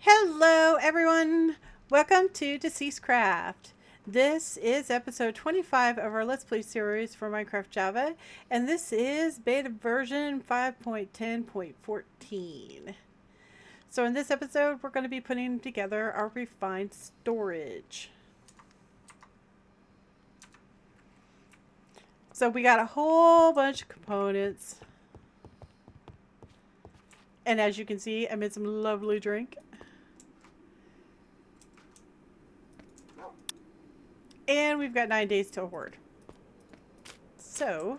Hello, everyone. Welcome to Deceasedcraft. This is episode 25 of our Let's Play series for Minecraft Java, and this is beta version 5.10.14. So in this episode, we're going to be putting together our refined storage. So we got a whole bunch of components. And as you can see, I made some lovely drink. And we've got 9 days till horde. So,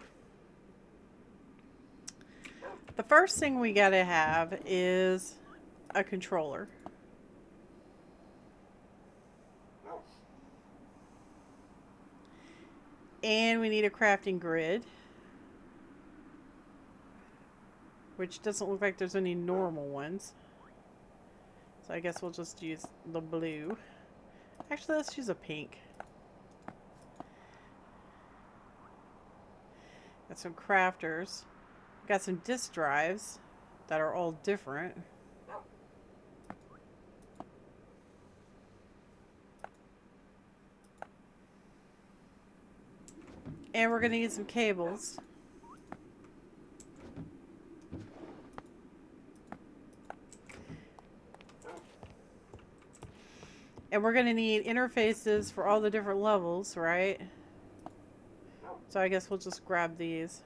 the first thing we gotta have is a controller. And we need a crafting grid. Which doesn't look like there's any normal ones. So I guess we'll just use the blue. Actually, let's use a pink. Got some crafters. Got some disk drives that are all different. And we're going to need some cables. And we're going to need interfaces for all the different levels, right? So I guess we'll just grab these.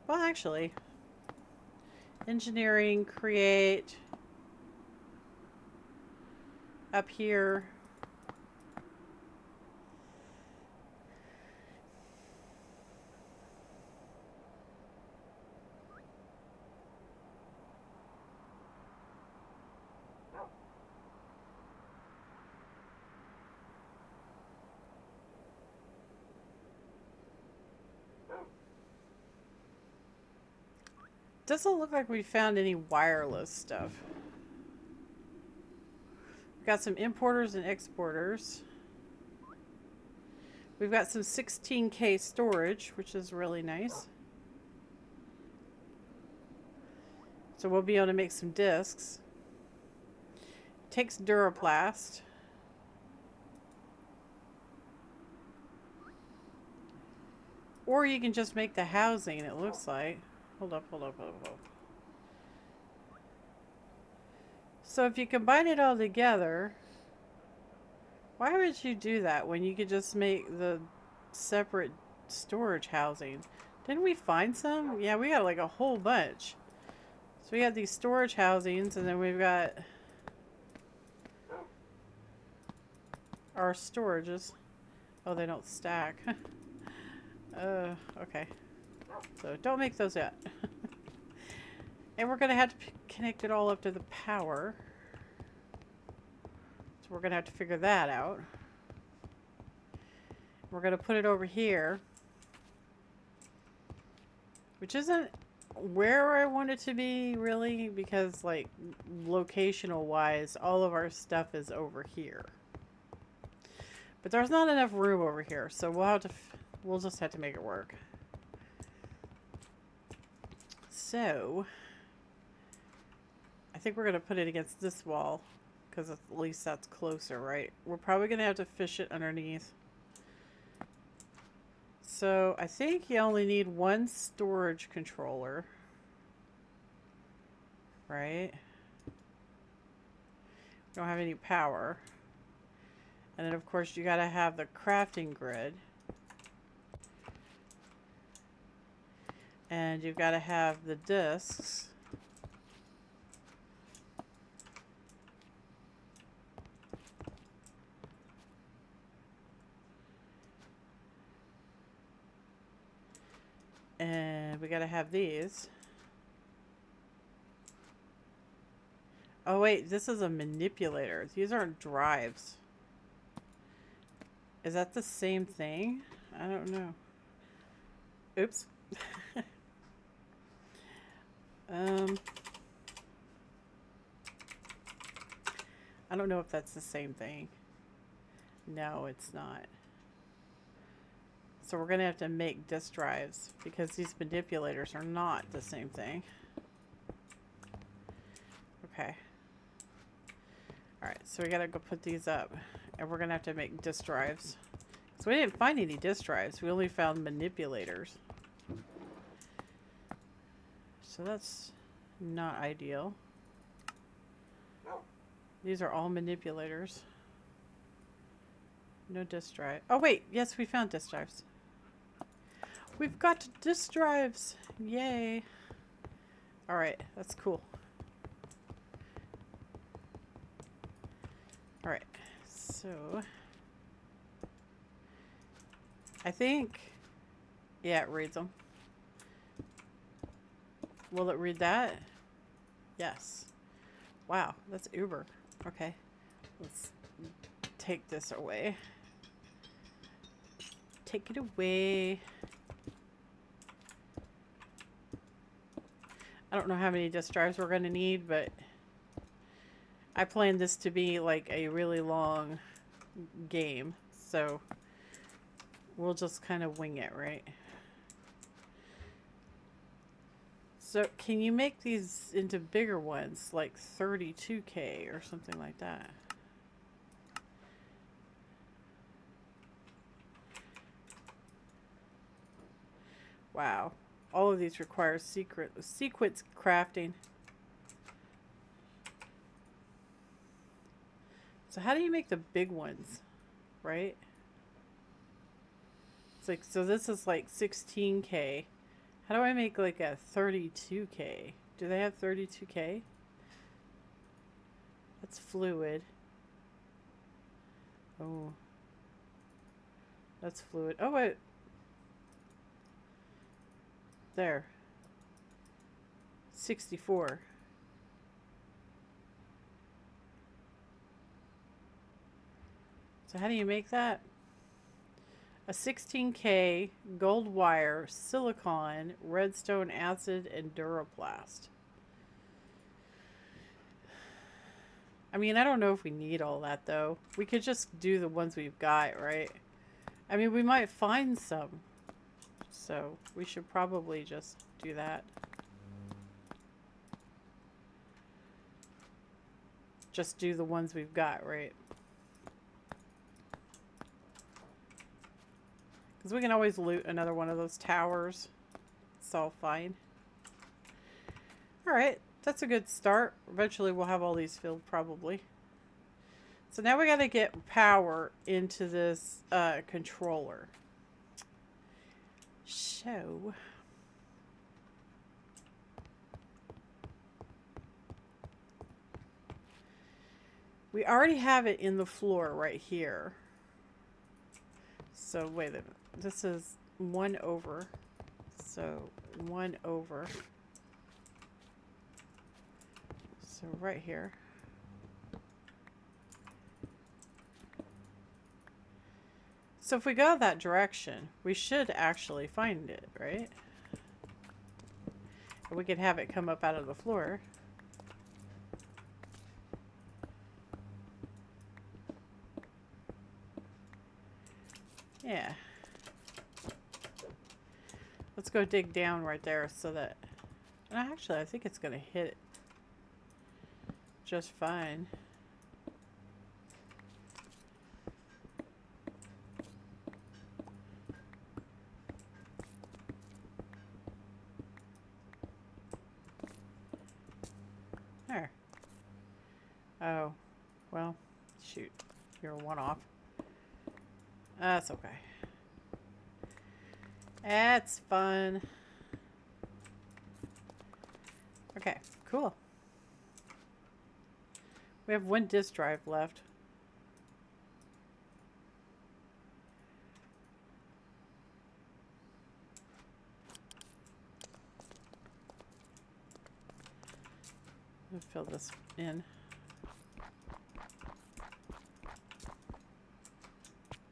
Well, actually, engineering, create, up here. Doesn't look like we found any wireless stuff. We've got some importers and exporters. We've got some 16K storage, which is really nice. So we'll be able to make some discs. Takes Duraplast. Or you can just make the housing, it looks like. Hold up. So if you combine it all together, why would you do that when you could just make the separate storage housing? Didn't we find some? Yeah, we got like a whole bunch. So we have these storage housings, and then we've got our storages. Oh, they don't stack. Okay. So don't make those yet. And we're going to have to connect it all up to the power. So we're going to have to figure that out. We're going to put it over here. Which isn't where I want it to be, really. Because, like, locational-wise, all of our stuff is over here. But there's not enough room over here. So we'll just have to make it work. So, I think we're going to put it against this wall, because at least that's closer, right? We're probably going to have to fish it underneath. So, I think you only need one storage controller, right? We don't have any power. And then, of course, you got to have the crafting grid. And you've got to have the discs. And we got to have these. Oh wait, this is a manipulator. These aren't drives. Is that the same thing? I don't know. Oops. I don't know if that's the same thing. No, it's not. So we're going to have to make disk drives because these manipulators are not the same thing. Okay. Alright, so we gotta go put these up. And we're gonna have to make disk drives. So we didn't find any disk drives. We only found manipulators. So that's not ideal. These are all manipulators. No disk drive. Oh wait, yes, we found disk drives. We've got disk drives! Yay! Alright, that's cool. Alright, so... I think... Yeah, it reads them. Will it read that? Yes. Wow, that's uber. Okay, let's take this away. Take it away. I don't know how many disk drives we're going to need, but I planned this to be like a really long game, so we'll just kind of wing it, right? So can you make these into bigger ones, like 32K or something like that? Wow. All of these require sequence crafting. So how do you make the big ones, right? It's like, so this is like 16K. How do I make like a 32K? Do they have 32K? That's fluid. Oh. That's fluid. Oh, wait. There. 64. So how do you make that? A 16K gold wire, silicon, redstone acid, and duraplast. I mean, I don't know if we need all that though. We could just do the ones we've got, right? I mean, we might find some. So we should probably just do that. Just do the ones we've got, right? Because we can always loot another one of those towers. It's all fine. Alright, that's a good start. Eventually we'll have all these filled, probably. So now we got to get power into this controller. So... we already have it in the floor right here. So wait a minute. This is 1 over. So 1 over. So right here. So if we go that direction, we should actually find it, right? And we could have it come up out of the floor. Yeah. Let's go dig down right there so that... actually, I think it's going to hit it just fine. There. Oh. Well, shoot. You're a one-off. That's okay. That's fun. Okay, cool. We have 1 disk drive left. I'll fill this in.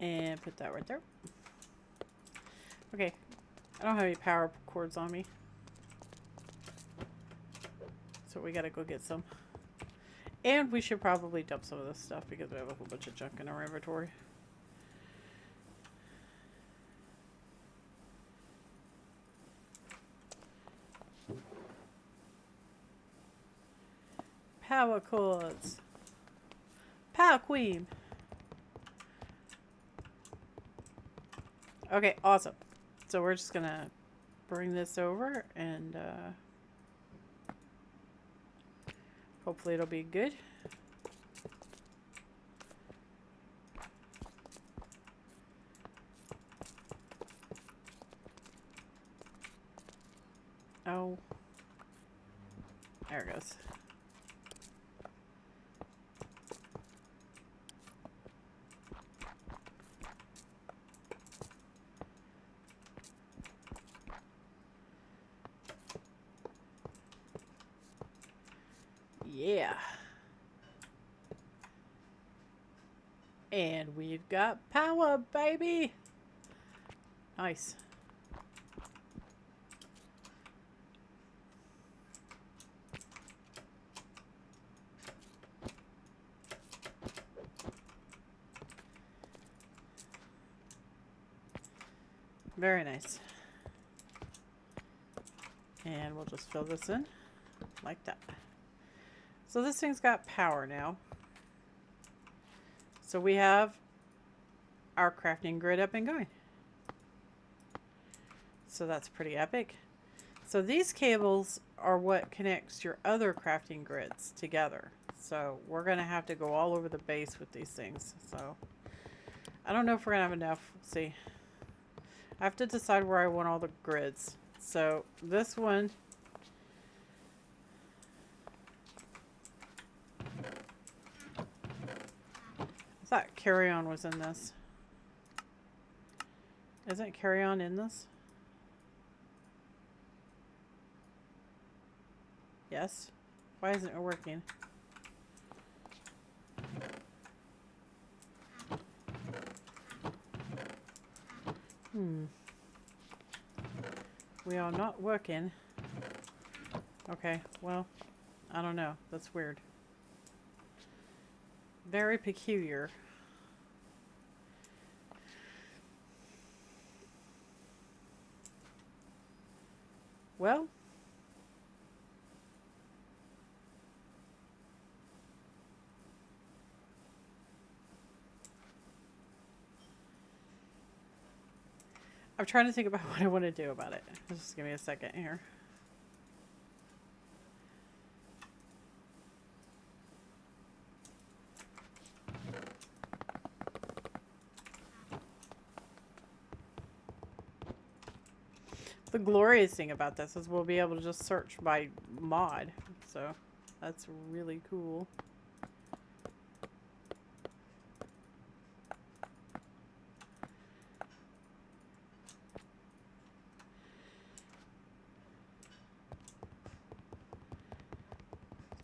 And put that right there. Okay. I don't have any power cords on me. So we gotta go get some. And we should probably dump some of this stuff because we have a whole bunch of junk in our inventory. Power cords. Yeah, queen. Okay, awesome. So we're just gonna bring this over and hopefully it'll be good. Oh, there it goes. Yeah. And we've got power, baby. Nice. Very nice. And we'll just fill this in like that. So this thing's got power now. So we have our crafting grid up and going. So that's pretty epic. So these cables are what connects your other crafting grids together. So we're going to have to go all over the base with these things. So I don't know if we're going to have enough. We'll see. I have to decide where I want all the grids. So this one, I thought carry on was in this. Isn't carry on in this? Yes. Why isn't it working? We are not working. Okay, well, I don't know. That's weird. Very peculiar. Well, I'm trying to think about what I want to do about it. Just give me a second here. The glorious thing about this is we'll be able to just search by mod. So that's really cool.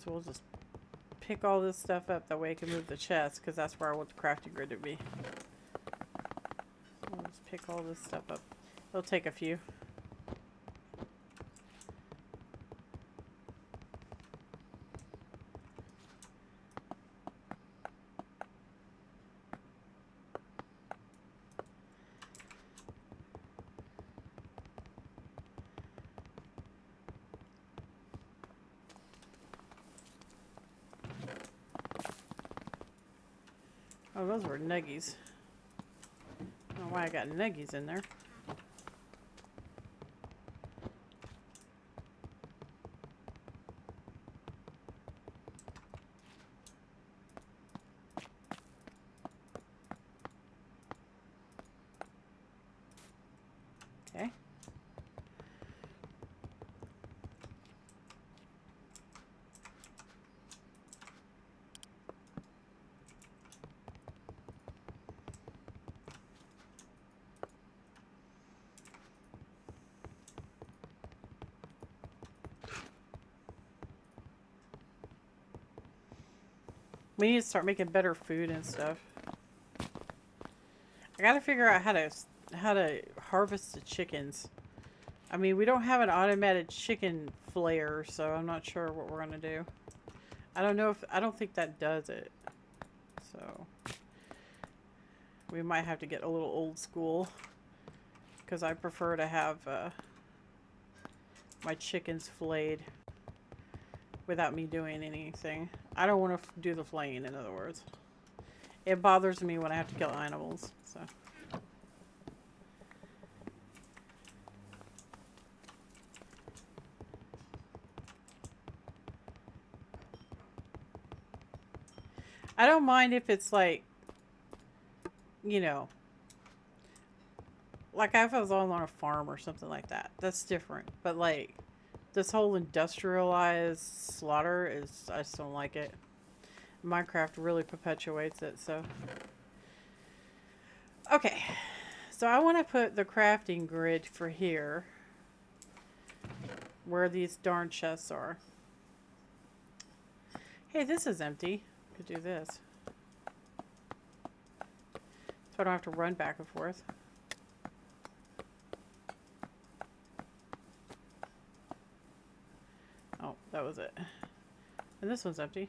So we'll just pick all this stuff up. That way I can move the chest, because that's where I want the crafting grid to be. So we'll just pick all this stuff up. It'll take a few. Oh, those were nuggies. I don't know why I got nuggies in there. Okay. We need to start making better food and stuff. I gotta figure out how to harvest the chickens. I mean, we don't have an automated chicken flare, so I'm not sure what we're gonna do. I don't think that does it. So we might have to get a little old school, because I prefer to have my chickens flayed without me doing anything. I don't want to do the flaying, in other words. It bothers me when I have to kill animals, so. I don't mind if it's like, you know, like if I was on a farm or something like that. That's different. But like this whole industrialized slaughter is, I just don't like it. Minecraft really perpetuates it, so. Okay. So I want to put the crafting grid for here. Where these darn chests are. Hey, this is empty. Could do this. So I don't have to run back and forth. Oh, that was it. And this one's empty.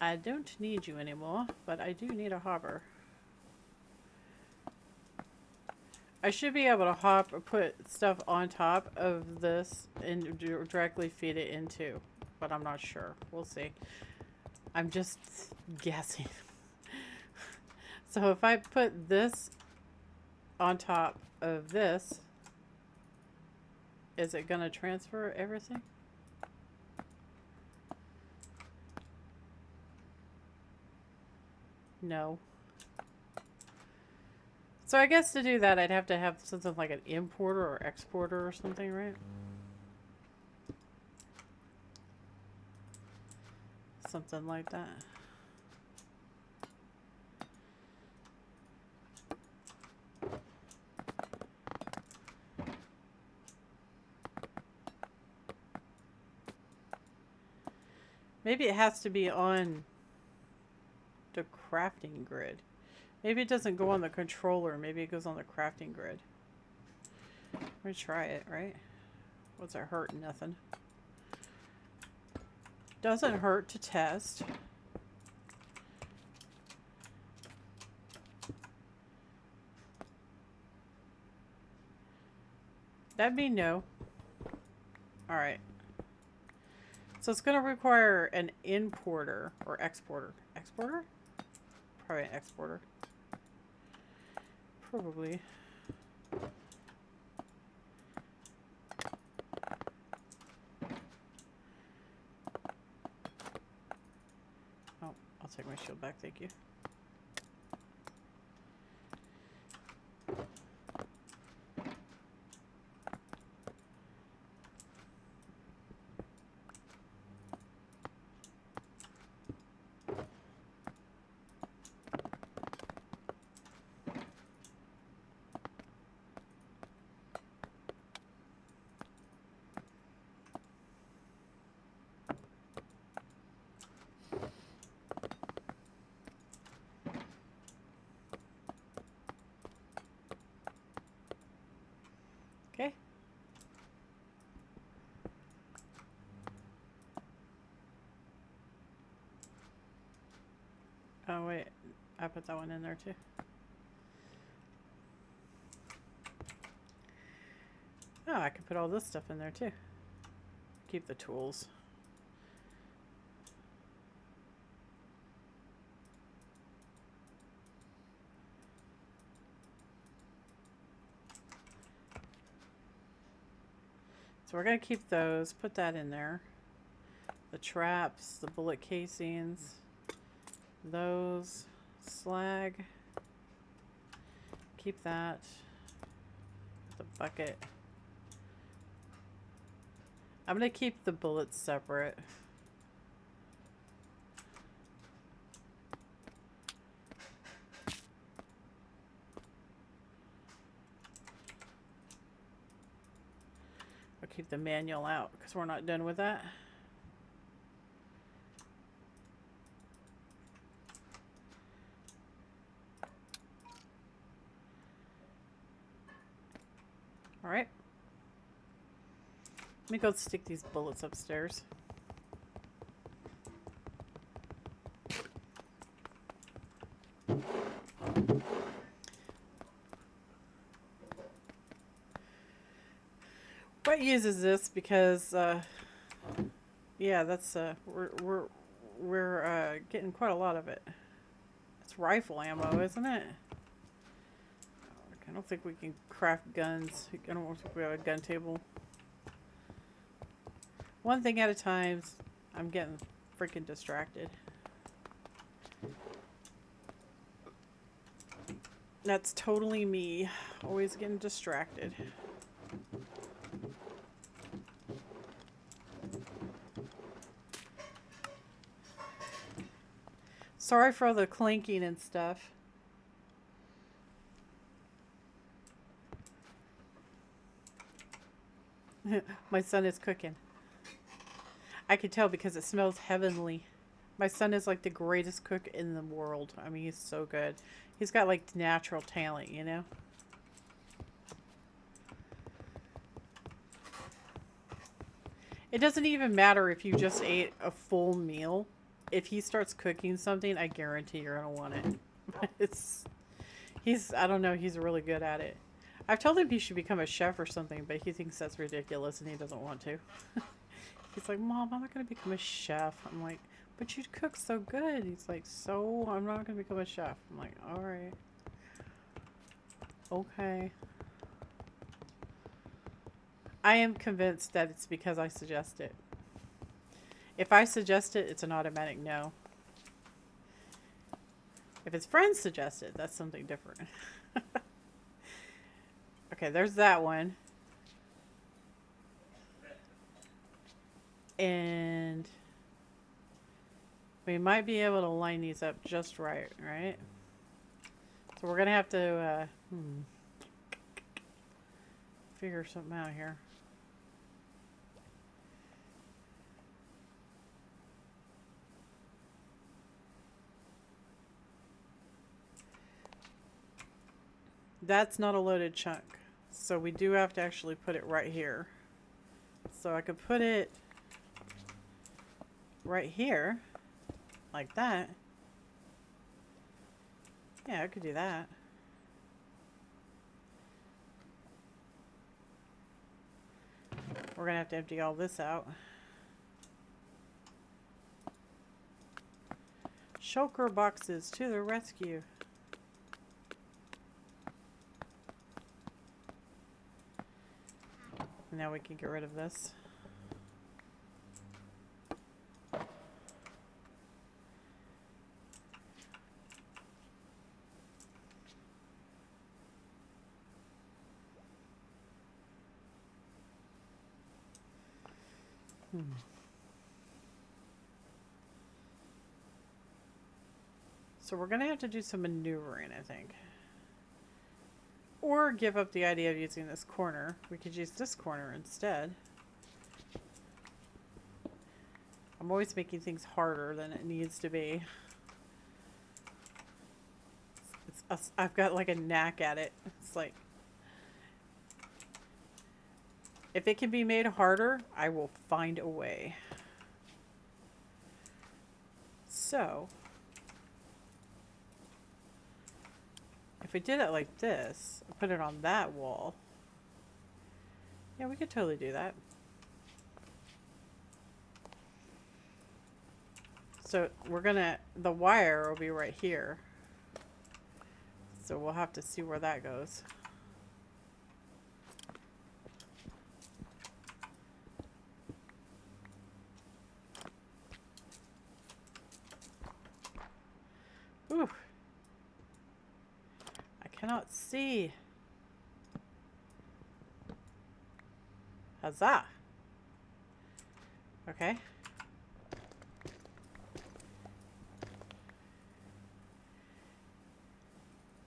I don't need you anymore, but I do need a hopper. I should be able to hop or put stuff on top of this and directly feed it into, but I'm not sure. We'll see. I'm just guessing. So if I put this on top of this, is it going to transfer everything? No. So I guess to do that, I'd have to have something like an importer or exporter or something, right? Something like that. Maybe it has to be on the crafting grid. Maybe it doesn't go on the controller. Maybe it goes on the crafting grid. Let me try it, right? What's it hurt? Nothing. Doesn't hurt to test. That'd be no. Alright. So it's going to require an importer or exporter. Exporter? Probably an exporter. Probably. Oh, I'll take my shield back, thank you. Okay. Oh wait, I put that one in there too. Oh, I could put all this stuff in there too. Keep the tools. So we're going to keep those, put that in there. The traps, the bullet casings, those, slag. Keep that. The bucket. I'm going to keep the bullets separate. I'll keep the manual out because we're not done with that. All right. Let me go stick these bullets upstairs. What uses this? Because yeah, that's we're getting quite a lot of it. It's rifle ammo, isn't it? I don't think we can craft guns. I don't think we have a gun table. One thing at a time. I'm getting freaking distracted. That's totally me. Always getting distracted. Sorry for all the clinking and stuff. My son is cooking. I can tell because it smells heavenly. My son is like the greatest cook in the world. I mean, he's so good. He's got like natural talent, you know? It doesn't even matter if you just ate a full meal. If he starts cooking something, I guarantee you're going to want it. I don't know, he's really good at it. I've told him he should become a chef or something, but he thinks that's ridiculous and he doesn't want to. He's like, Mom, I'm not going to become a chef. I'm like, but you cook so good. He's like, so I'm not going to become a chef. I'm like, all right. Okay. I am convinced that it's because I suggest it. If I suggest it, it's an automatic no. If his friends suggest it, that's something different. Okay, there's that one. And we might be able to line these up just right, right? So we're going to have to figure something out here. That's not a loaded chunk. So we do have to actually put it right here. So I could put it right here, like that. Yeah, I could do that. We're gonna have to empty all this out. Shulker boxes to the rescue. Now we can get rid of this. So we're going to have to do some maneuvering, I think. Or give up the idea of using this corner. We could use this corner instead. I'm always making things harder than it needs to be. I've got like a knack at it. It's like, if it can be made harder, I will find a way. So, if we did it like this, put it on that wall. Yeah, we could totally do that. So we're gonna, the wire will be right here. So we'll have to see where that goes. Ooh. I cannot see. Huzzah. Okay.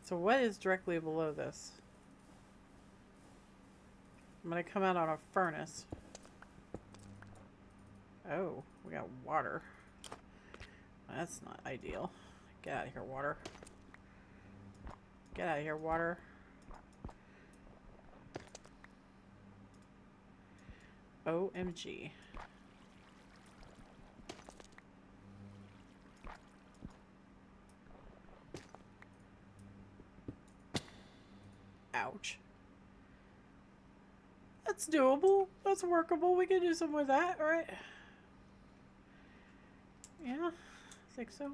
So what is directly below this? I'm gonna come out on a furnace. Oh, we got water. That's not ideal. Get out of here, water. Get out of here, water. OMG. Ouch. That's doable. That's workable. We can do something with that, right? Yeah, I think so.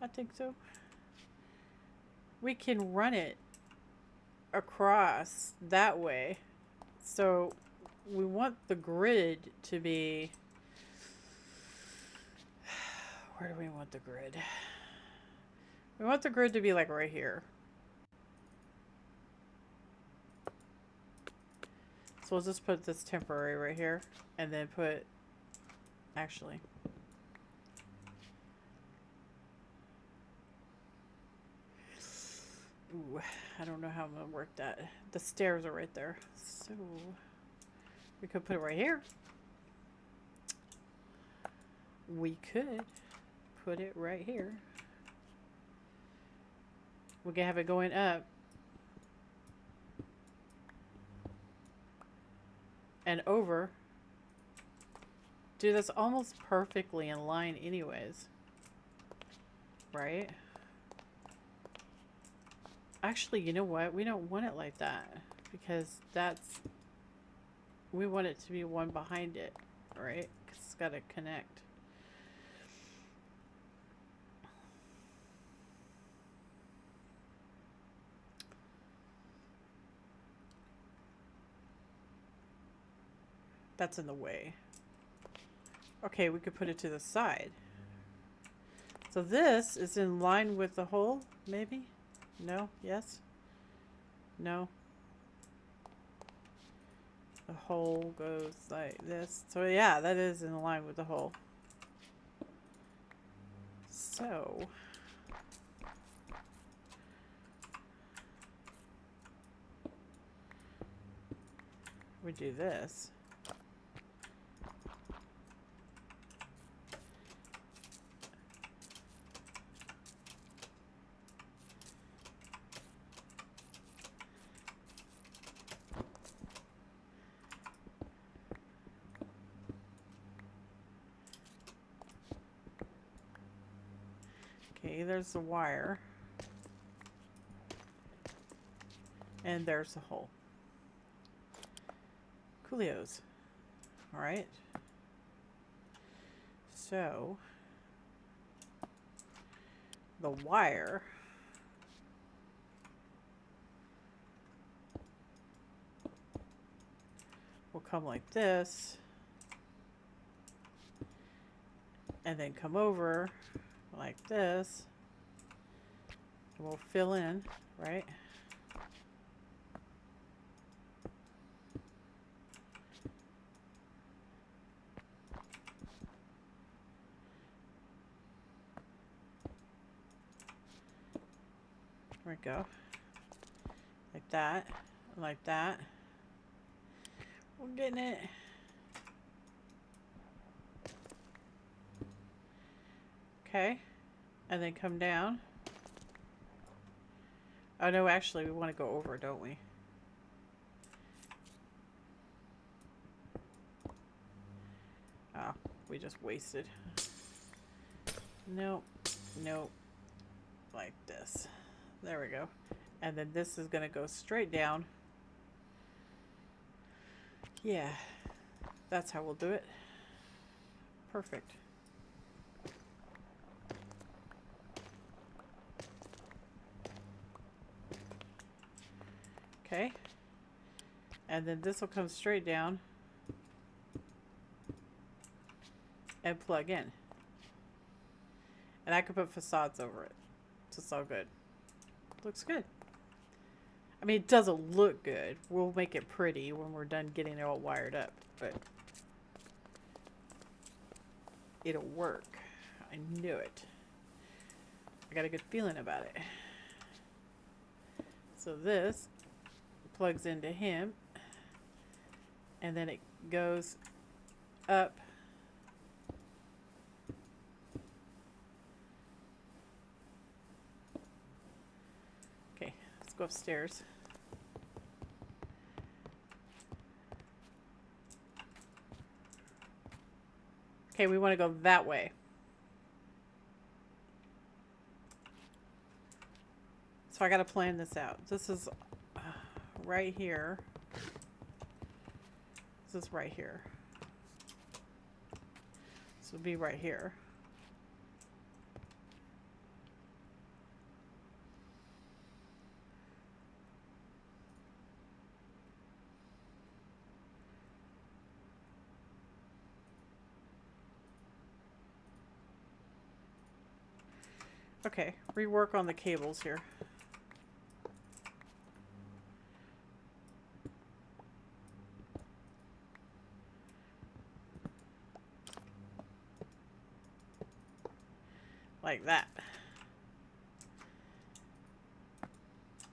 I think so. We can run it across that way. So we want the grid to be... Where do we want the grid? We want the grid to be like right here. So we'll just put this temporary right here and then put... Actually... Ooh, I don't know how I'm going to work that. The stairs are right there. So we could put it right here. We could put it right here. We can have it going up. And over. Dude, that's almost perfectly in line anyways. Right? Actually, you know what? We don't want it like that. Because that's... We want it to be one behind it. Right? 'Cause it's got to connect. That's in the way. Okay, we could put it to the side. So this is in line with the hole, maybe? No? Yes? No? The hole goes like this. So yeah, that is in line with the hole. So... we do this. Okay, there's the wire. And there's the hole. Coolios. Alright. So, the wire will come like this. And then come over like this. And we'll fill in, right? There we go. Like that. Like that. We're getting it. Okay. And then come down. Oh no, actually we want to go over, don't we? Oh, we just wasted. Nope. Nope. Like this. There we go. And then this is going to go straight down. Yeah. That's how we'll do it. Perfect. Okay. And then this will come straight down and plug in. And I could put facades over it. So it's all good. Looks good. I mean, it doesn't look good. We'll make it pretty when we're done getting it all wired up. But it'll work. I knew it. I got a good feeling about it. So this plugs into him. And then it goes up. Okay, let's go upstairs. Okay, we want to go that way. So I got to plan this out. This is right here. This is right here. This would be right here. Okay, rework on the cables here. Like that.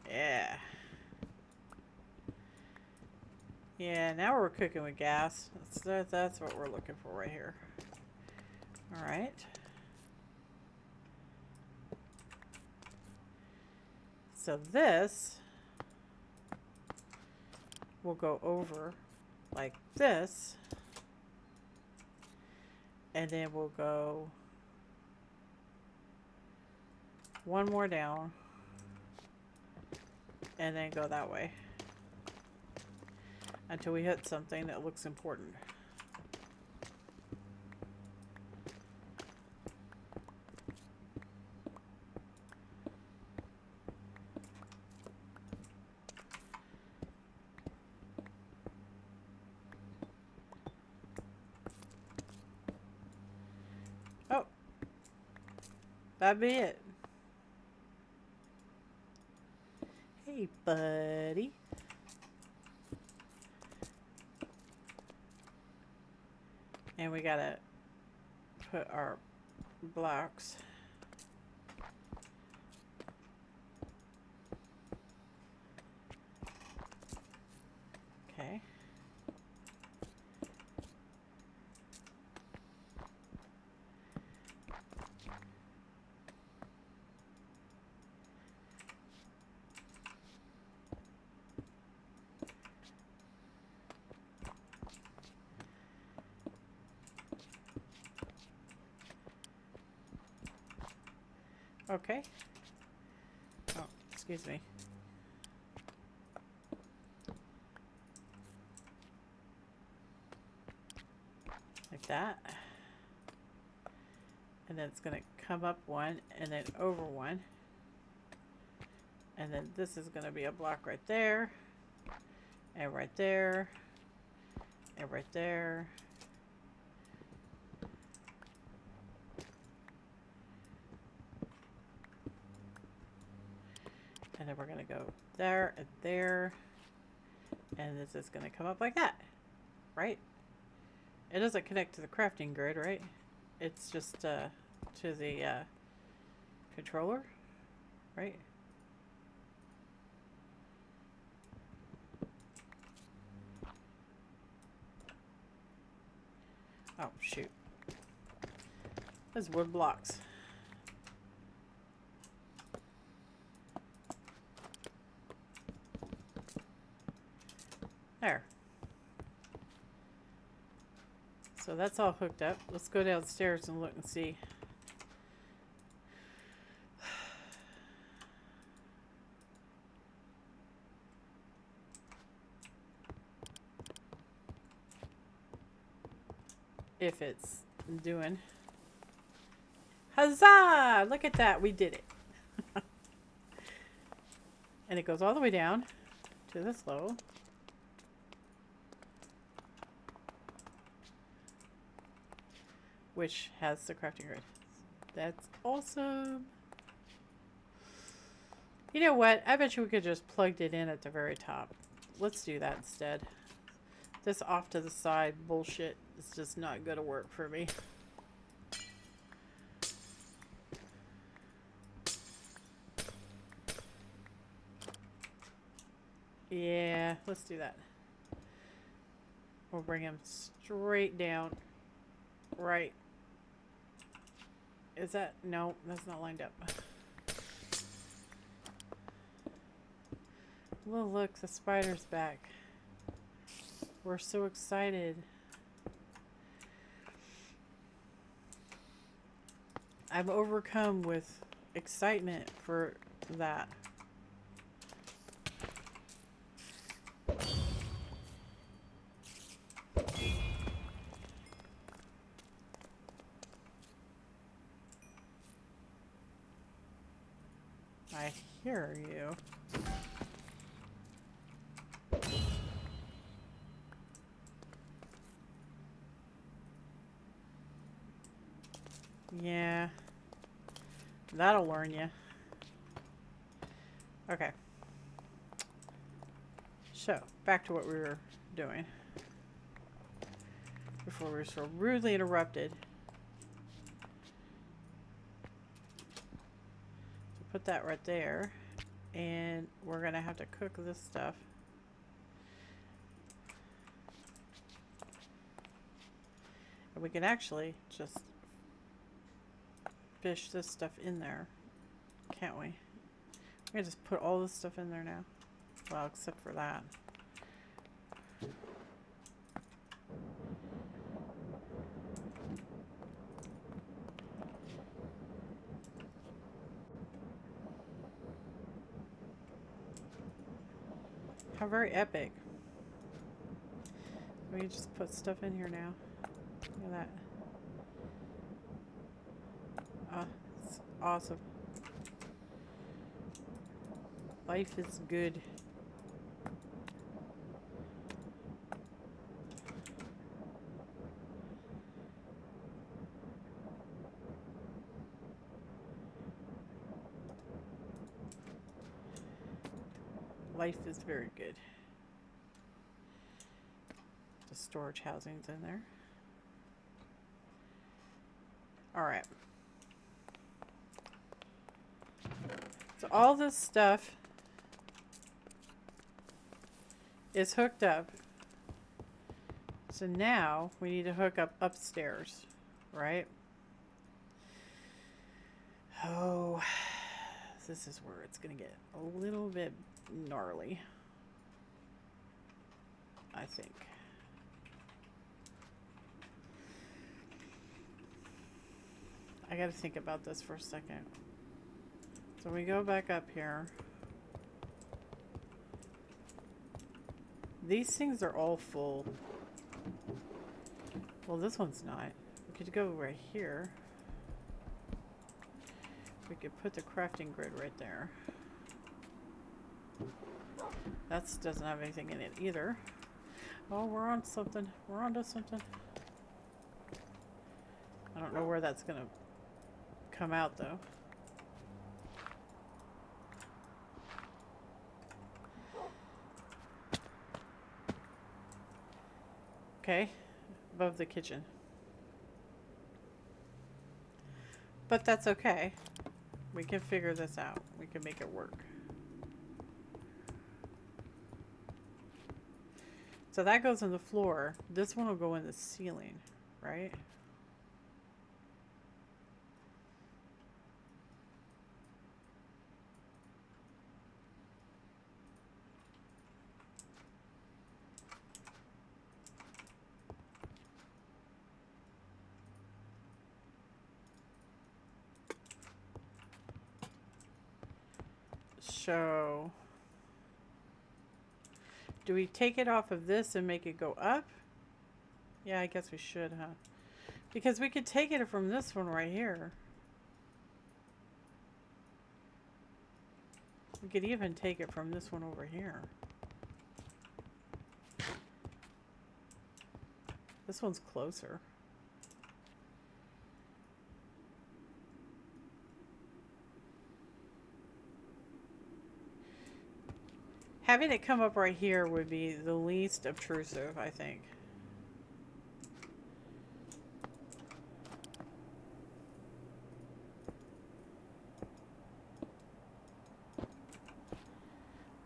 Yeah. Yeah, now we're cooking with gas. That's what we're looking for right here. Alright. So this will go over like this. And then we'll go one more down. And then go that way. Until we hit something that looks important. Oh. That'd be it. Hey, buddy. And we gotta put our blocks. Okay. Okay. Oh, excuse me. Like that. And then it's going to come up one and then over one. And then this is going to be a block right there. And right there. And right there. And then we're going to go there and there. And this is going to come up like that. Right? It doesn't connect to the crafting grid, right? It's just to the controller, right? Oh, shoot. Those wood blocks. There. So that's all hooked up. Let's go downstairs and look and see. If it's doing. Huzzah! Look at that. We did it. And it goes all the way down to this level. Which has the crafting grid. That's awesome. You know what? I bet you we could just plugged it in at the very top. Let's do that instead. This off to the side bullshit is just not gonna work for me. Yeah, let's do that. We'll bring him straight down. Right. Is that? No, that's not lined up. Well, look, the spider's back. We're so excited. I'm overcome with excitement for that. I hear you. Yeah. That'll learn you. Okay. So, back to what we were doing. Before we were so rudely interrupted. So put that right there. And we're going to have to cook this stuff. And we can actually just fish this stuff in there. Can't we? We can just put all this stuff in there now. Well, except for that. How very epic. We can just put stuff in here now. Look at that. Oh, it's awesome. Life is good. Life is very good. The storage housing's in there. Alright. So all this stuff is hooked up. So now we need to hook up upstairs, right? Oh, this is where it's going to get a little bit gnarly, I think. I got to think about this for a second. So we go back up here. These things are all full. Well, this one's not. We could go right here. We could put the crafting grid right there. That doesn't have anything in it either. Oh, we're on something. We're onto something. I don't know where that's going to come out, though. Okay, above the kitchen. But that's okay. We can figure this out. We can make it work. So that goes in the floor. This one will go in the ceiling, right? So, do we take it off of this and make it go up? Yeah, I guess we should, huh? Because we could take it from this one right here. We could even take it from this one over here. This one's closer. Having it come up right here would be the least obtrusive, I think.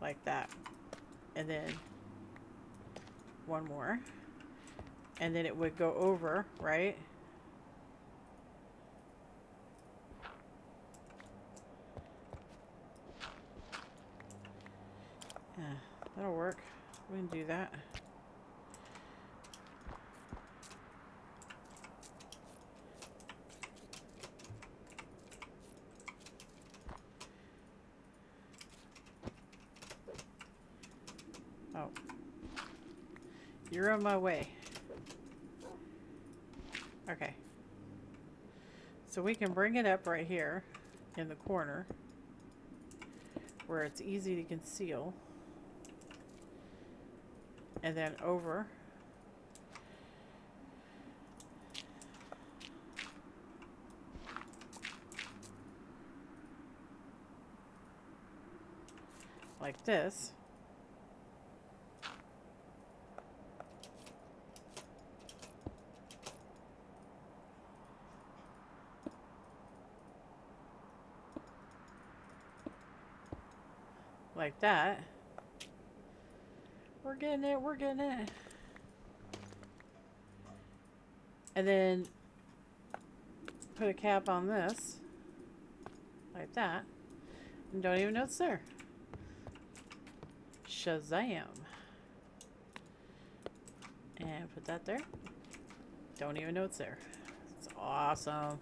Like that. And then one more. And then it would go over, right? Yeah, that'll work. We can do that. Oh. You're on my way. Okay. So we can bring it up right here in the corner. where it's easy to conceal. And then over. Like this. Like that. We're getting it, we're getting it. And then put a cap on this. Like that. And don't even know it's there. Shazam. And put that there. Don't even know it's there. It's awesome.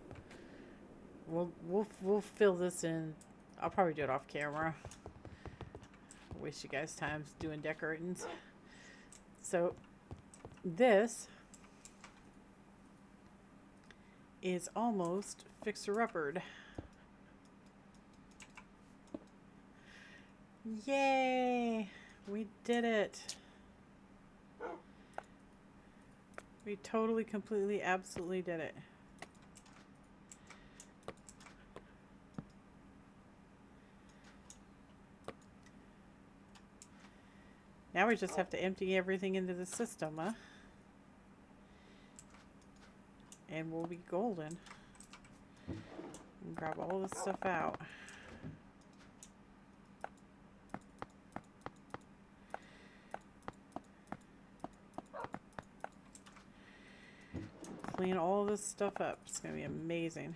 We'll fill this in. I'll probably do it off camera. Waste you guys time doing decoratings. So this is almost fixer-uppered. Yay! We did it. We totally, completely, absolutely did it. Now we just have to empty everything into the system, huh? And we'll be golden. And grab all this stuff out. Clean all this stuff up. It's going to be amazing.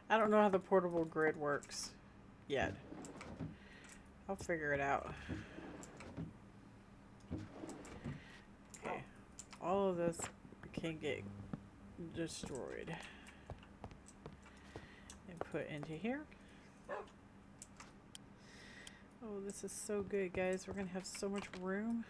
I don't know how the portable grid works yet. I'll figure it out. Okay. All of this can get destroyed. And put into here. Oh, this is so good, guys. We're going to have so much room.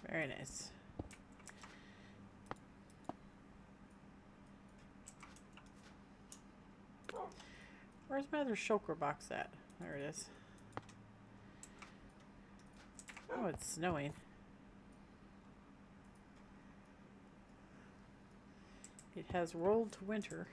Very nice. Where's my other shulker box at? There it is. Oh, it's snowing. It has rolled to winter.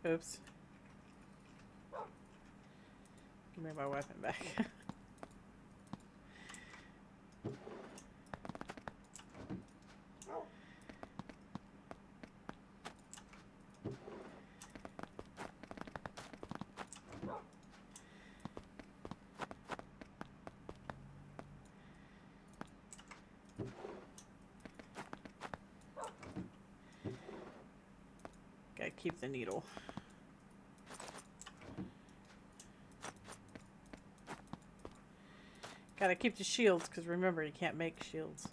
Oops. Give me my weapon back. keep the needle. Gotta keep the shields, because remember, you can't make shields.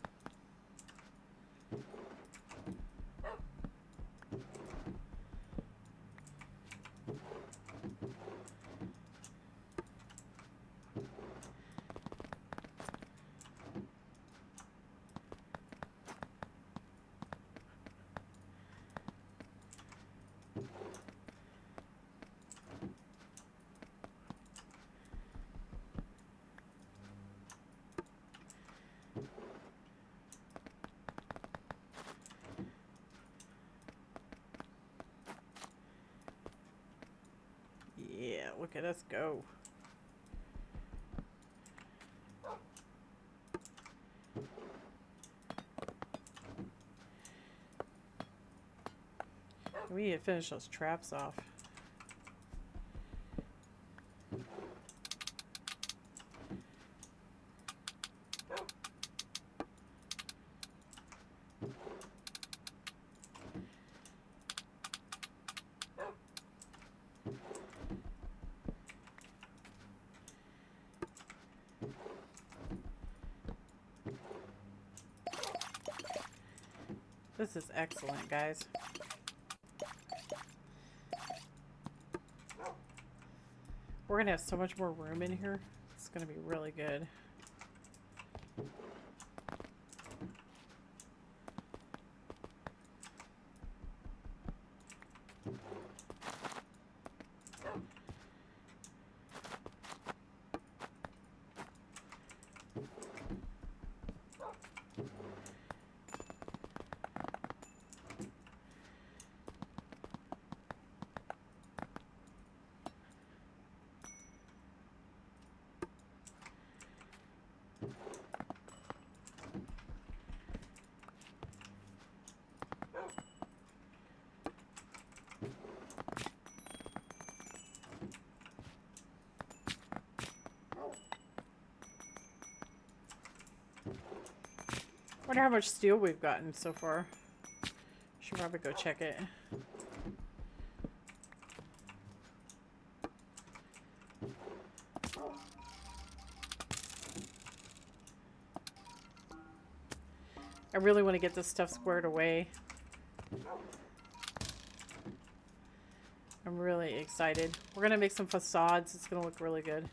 Yeah, look at us go. We need to finish those traps off. This is excellent, guys. We're gonna have so much more room in here. It's gonna be really good. Wonder how much steel we've gotten so far. Should probably go check it. I really want to get this stuff squared away. I'm really excited. We're gonna make some facades. It's gonna look really good.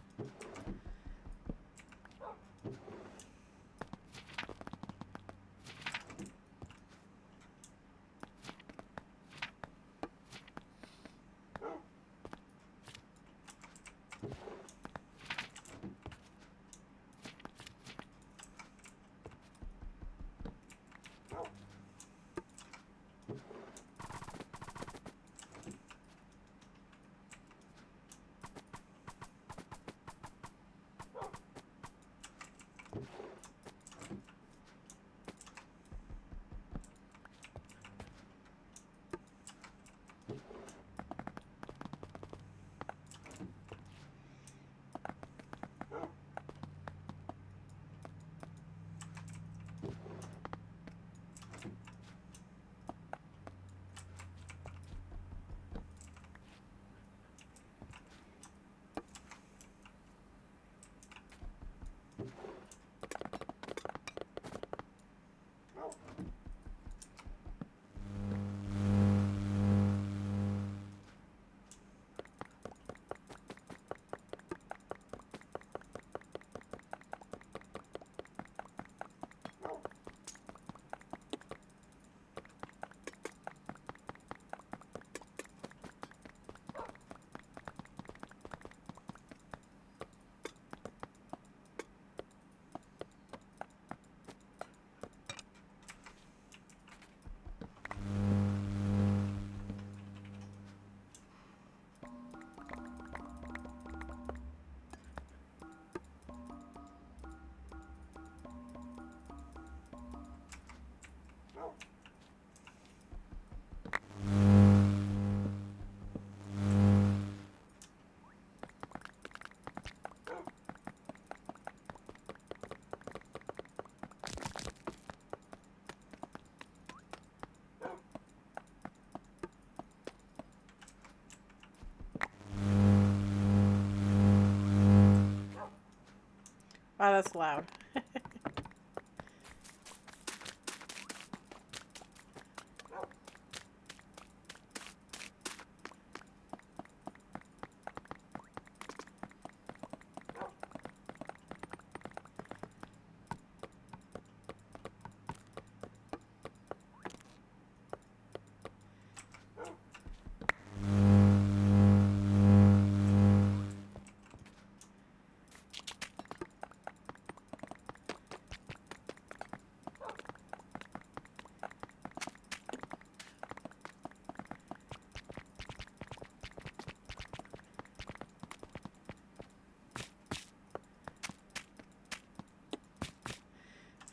Wow, that's loud.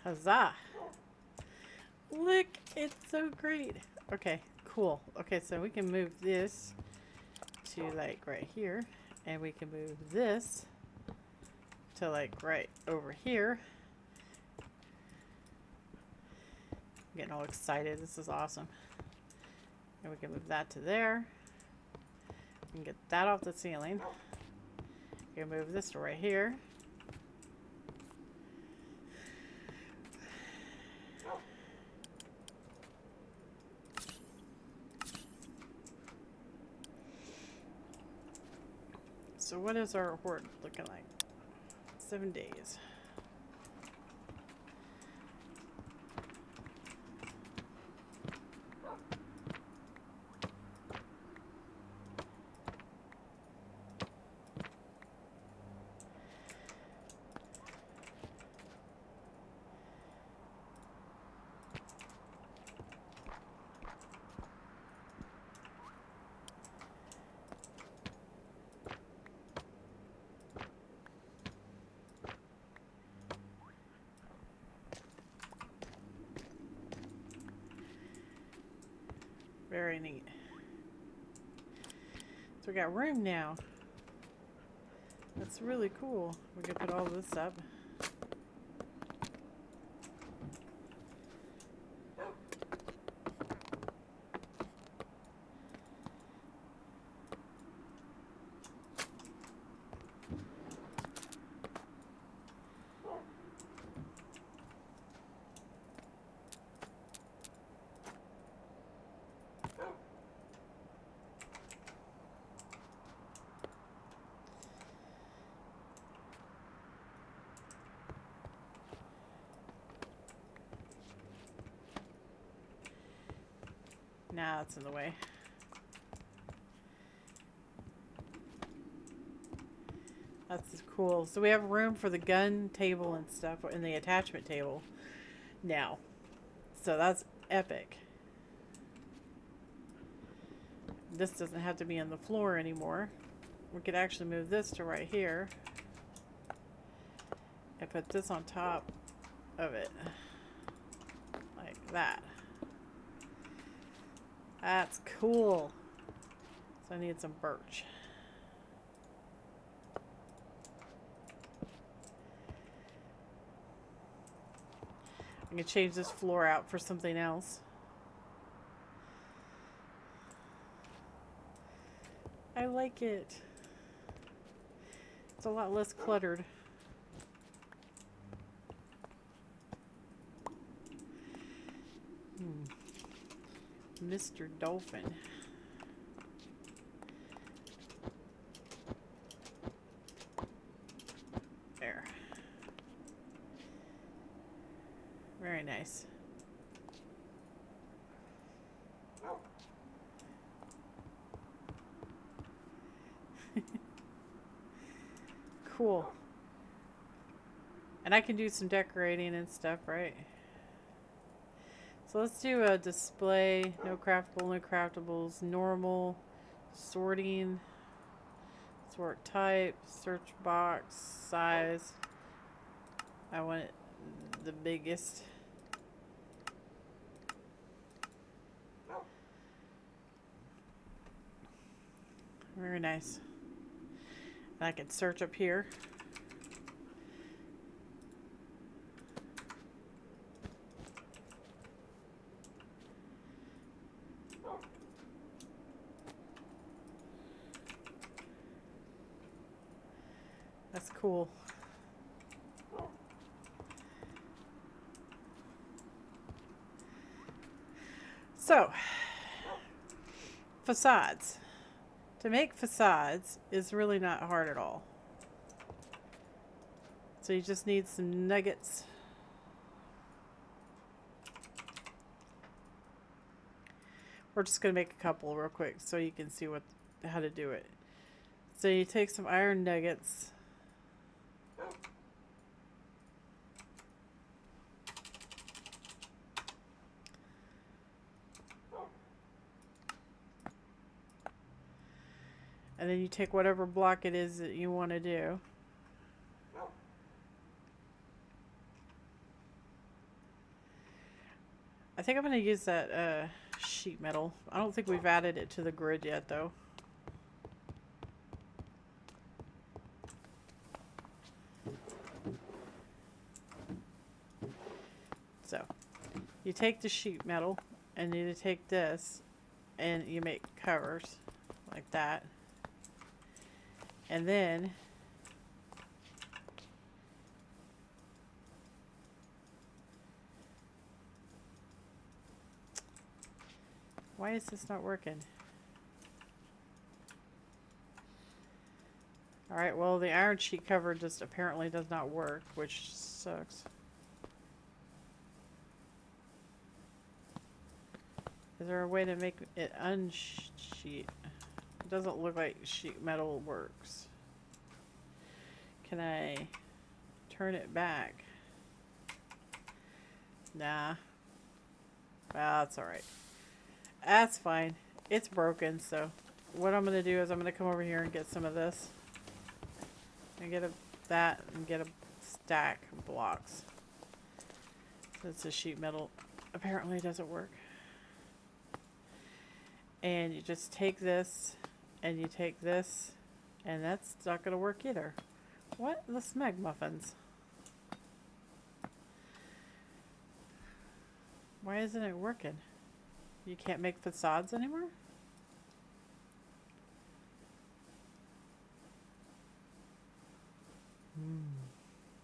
Huzzah! Look, it's so great. Okay, cool. Okay, so we can move this to like right here, and we can move this to like right over here. I'm getting all excited. This is awesome. And we can move that to there. We can get that off the ceiling. We can move this to right here. So what is our horde looking like? 7 days. Very neat. So we got room now. That's really cool. We can put all this up. Nah, that's in the way. That's cool. So we have room for the gun table and stuff in the attachment table now. So that's epic. This doesn't have to be on the floor anymore. We could actually move this to right here and put this on top of it. Like that. That's cool. So I need some birch. I can change this floor out for something else. I like it. It's a lot less cluttered. Mr. Dolphin. There. Very nice. Cool. And I can do some decorating and stuff, right? So let's do a display, no craftable, no craftables, normal, sorting, sort type, search box, size. I want it the biggest. Very nice. And I can search up here. That's cool. So, facades. To make facades is really not hard at all. So you just need some nuggets. We're just going to make a couple real quick so you can see how to do it. So you take some iron nuggets. And then you take whatever block it is that you want to do. I think I'm going to use that sheet metal. I don't think we've added it to the grid yet, though. So, you take the sheet metal, and you take this, and you make covers like that. And then why is this not working? Alright, well the iron sheet cover just apparently does not work, which sucks. Is there a way to make it unsheet? It doesn't look like sheet metal works. Can I turn it back? Nah. Well, that's alright. That's fine. It's broken, so what I'm going to do is I'm going to come over here and get some of this. And get that and get a stack of blocks. That's a sheet metal. Apparently it doesn't work. And you just take this and you take this, and that's not going to work either. What? The smeg muffins. Why isn't it working? You can't make facades anymore?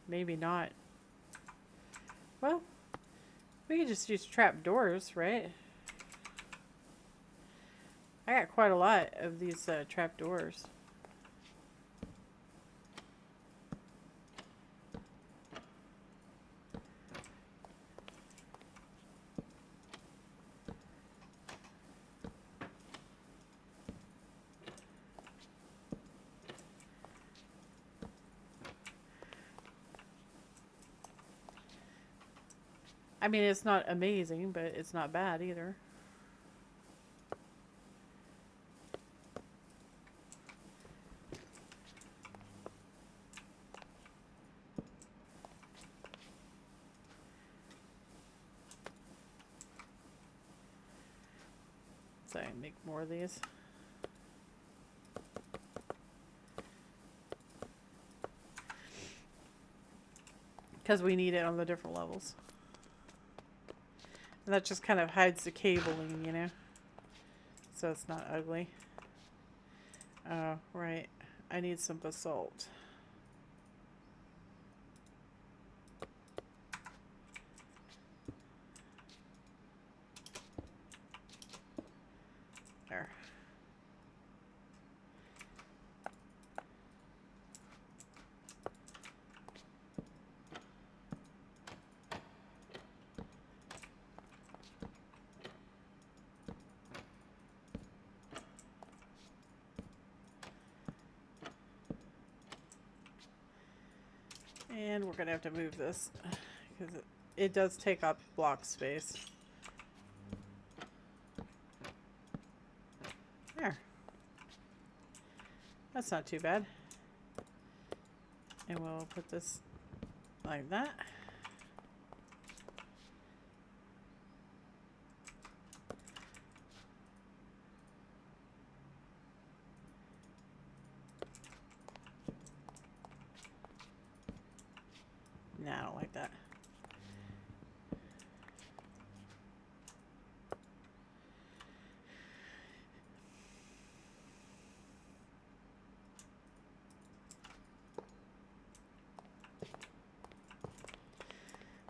Maybe not. Well, we could just use trap doors, right? I got quite a lot of these trap doors. I mean, it's not amazing, but it's not bad either. So I make more of these. Because we need it on the different levels. And that just kind of hides the cabling, you know? So it's not ugly. Oh, right. I need some basalt. There. And we're going to have to move this because it does take up block space. There. That's not too bad. And we'll put this like that. Nah, I don't like that.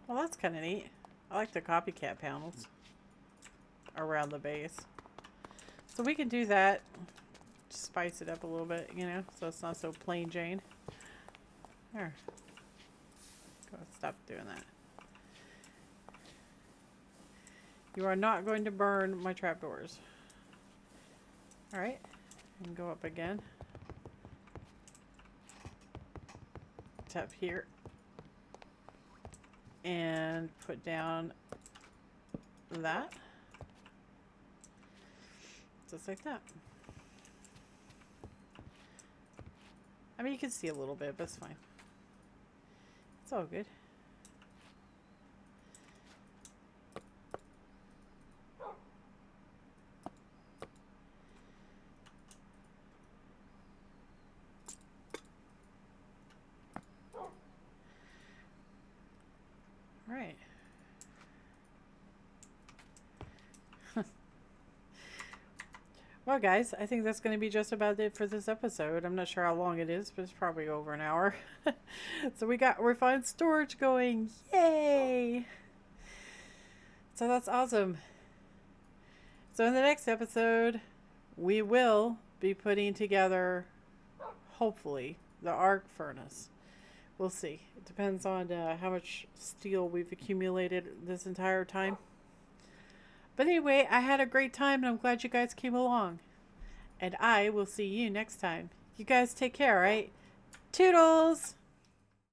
Well, that's kind of neat. I like the copycat panels. around the base. So we can do that. Spice it up a little bit, you know, so it's not so plain Jane. There. Go, stop doing that. You are not going to burn my trapdoors. Alright. And go up again. Tap here. And put down that. Just like that. I mean, you can see a little bit, but it's fine. It's all good. All right. Well, guys, I think that's going to be just about it for this episode. I'm not sure how long it is, but it's probably over an hour. So we're finding storage going. Yay! So that's awesome. So in the next episode, we will be putting together, hopefully, the arc furnace. We'll see. It depends on how much steel we've accumulated this entire time. But anyway, I had a great time, and I'm glad you guys came along. And I will see you next time. You guys take care, right? Toodles!